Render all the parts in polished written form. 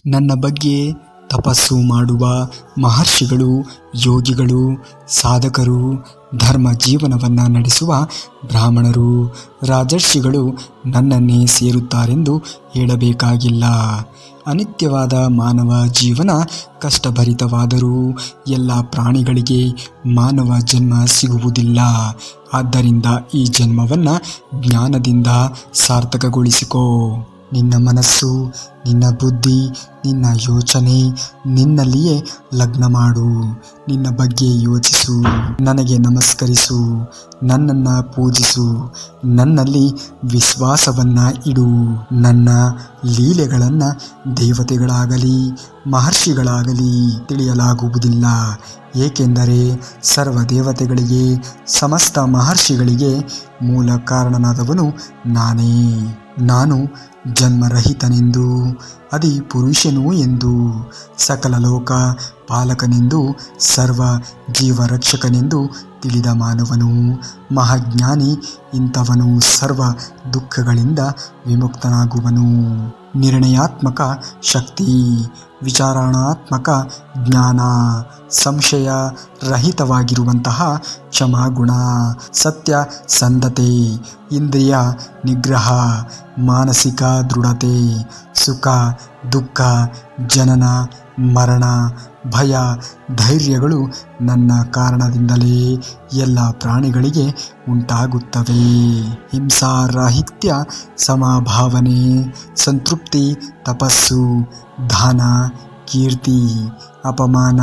ನನ್ನ ಬಗ್ಗೆ ತಪಸ್ಸು ಮಾಡುವ ಮಹರ್ಷಿಗಳು, ಯೋಗಿಗಳು, ಸಾಧಕರು, ಧರ್ಮ ಜೀವನವನ್ನು ನಡೆಸುವ ಬ್ರಾಹ್ಮಣರು, ರಾಜರ್ಷಿಗಳು ನನ್ನನ್ನೇ ಸೇರುತ್ತಾರೆಂದು ಹೇಳಬೇಕಾಗಿಲ್ಲ. ಅನಿತ್ಯವಾದ ಮಾನವ ಜೀವನ ಕಷ್ಟಭರಿತವಾದರೂ ಎಲ್ಲ ಪ್ರಾಣಿಗಳಿಗೆ ಮಾನವ ಜನ್ಮ ಸಿಗುವುದಿಲ್ಲ. ಆದ್ದರಿಂದ ಈ ಜನ್ಮವನ್ನು ಜ್ಞಾನದಿಂದ ಸಾರ್ಥಕಗೊಳಿಸಿಕೋ. ನಿನ್ನ ಮನಸ್ಸು, ನಿನ್ನ ಬುದ್ಧಿ, ನಿನ್ನ ಯೋಚನೆ ನಿನ್ನಲ್ಲಿಯೇ ಲಗ್ನ ಮಾಡು. ನಿನ್ನ ಬಗ್ಗೆ ಯೋಚಿಸು, ನನಗೆ ನಮಸ್ಕರಿಸು, ನನ್ನನ್ನು ಪೂಜಿಸು, ನನ್ನಲ್ಲಿ ವಿಶ್ವಾಸವನ್ನು ಇಡು. ನನ್ನ ಲೀಲೆಗಳನ್ನು ದೇವತೆಗಳಾಗಲಿ ಮಹರ್ಷಿಗಳಾಗಲಿ ತಿಳಿಯಲಾಗುವುದಿಲ್ಲ. ಏಕೆಂದರೆ ಸರ್ವ ದೇವತೆಗಳಿಗೆ, ಸಮಸ್ತ ಮಹರ್ಷಿಗಳಿಗೆ ಮೂಲ ಕಾರಣನಾದವನು ನಾನೇ. ನಾನು ಜನ್ಮರಹಿತನೆಂದು, ಅದಿಪುರುಷನು ಎಂದು, ಸಕಲ ಲೋಕ ಪಾಲಕನೆಂದು, ಸರ್ವ ಜೀವರಕ್ಷಕನೆಂದು ತಿಳಿದ ಮಾನವನು ಮಹಾಜ್ಞಾನಿ. ಇಂಥವನು ಸರ್ವ ದುಃಖಗಳಿಂದ ವಿಮುಕ್ತನಾಗುವನು. ನಿರ್ಣಯಾತ್ಮಕ ಶಕ್ತಿ, ವಿಚಾರಣಾತ್ಮಕ ಜ್ಞಾನ, ಸಂಶಯ ರಹಿತವಾಗಿರುವಂತಹ ಕ್ಷಮಾಗುಣ, ಸತ್ಯಸಂಧತೆ, ಇಂದ್ರಿಯ ನಿಗ್ರಹ, ಮಾನಸಿಕ ದೃಢತೆ, ಸುಖ ದುಃಖ, ಜನನ ಮರಣ, ಭಯ ಧೈರ್ಯಗಳು ನನ್ನ ಕಾರಣದಿಂದಲೇ ಎಲ್ಲ ಪ್ರಾಣಿಗಳಿಗೆ ಉಂಟಾಗುತ್ತವೆ. ಹಿಂಸಾರಾಹಿತ್ಯ, ಸಮಭಾವನೆ, ಸಂತೃಪ್ತಿ, ತಪಸ್ಸು, ದಾನ, ಕೀರ್ತಿ, ಅಪಮಾನ,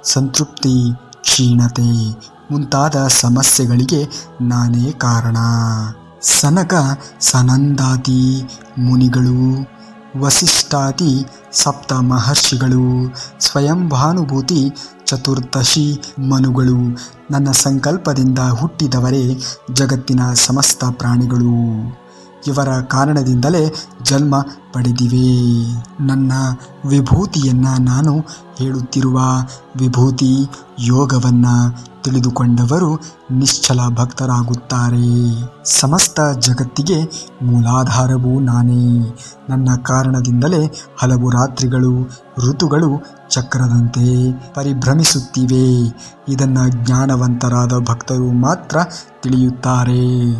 ಸಂತೃಪ್ತಿ, ಕ್ಷೀಣತೆ ಮುಂತಾದ ಸಮಸ್ಯೆಗಳಿಗೆ ನಾನೇ ಕಾರಣ. ಸನಕ ಸನಂದಾದಿ ಮುನಿಗಳು, ವಸಿಷ್ಠಾದಿ ಸಪ್ತ ಮಹರ್ಷಿಗಳು, ಸ್ವಯಂಭಾನುಭೂತಿ ಚತುರ್ದಶಿ ಮನುಗಳು ನನ್ನ ಸಂಕಲ್ಪದಿಂದ ಹುಟ್ಟಿದವರೇ. ಜಗತ್ತಿನ ಸಮಸ್ತ ಪ್ರಾಣಿಗಳು ಇವರ ಕಾರಣದಿಂದಲೇ ಜನ್ಮ ಪಡೆದಿವೆ. ನನ್ನ ವಿಭೂತಿಯನ್ನು ನಾನು ಹೇಳುತ್ತಿರುವ ವಿಭೂತಿ ಯೋಗವನ್ನು ತಿಳಿದುಕೊಂಡವರು ನಿಶ್ಚಲ ಭಕ್ತರಾಗುತ್ತಾರೆ. ಸಮಸ್ತ ಜಗತ್ತಿಗೆ ಮೂಲಾಧಾರವು ನಾನೇ. ನನ್ನ ಕಾರಣದಿಂದಲೇ ಹಲವು ರಾತ್ರಿಗಳು, ಋತುಗಳು ಚಕ್ರದಂತೆ ಪರಿಭ್ರಮಿಸುತ್ತಿವೆ. ಇದನ್ನು ಜ್ಞಾನವಂತರಾದ ಭಕ್ತರು ಮಾತ್ರ ತಿಳಿಯುತ್ತಾರೆ.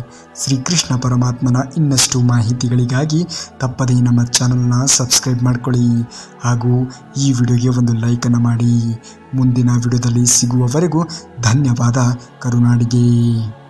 ಶ್ರೀಕೃಷ್ಣ ಪರಮಾತ್ಮನ ಇನ್ನಷ್ಟು ಮಾಹಿತಿಗಳಿಗಾಗಿ ತಪ್ಪದೇ ನಮ್ಮ ಚಾನಲ್ನ ಸಬ್ಸ್ಕ್ರೈಬ್ ಮಾಡ್ಕೊಳ್ಳಿ ಹಾಗೂ ಈ ವಿಡಿಯೋಗೆ ಒಂದು ಲೈಕನ್ನು ಮಾಡಿ. ಮುಂದಿನ ವಿಡಿಯೋದಲ್ಲಿ ಸಿಗುವವರೆಗೂ ಧನ್ಯವಾದ. ಕರುನಾಡಿಗೆ.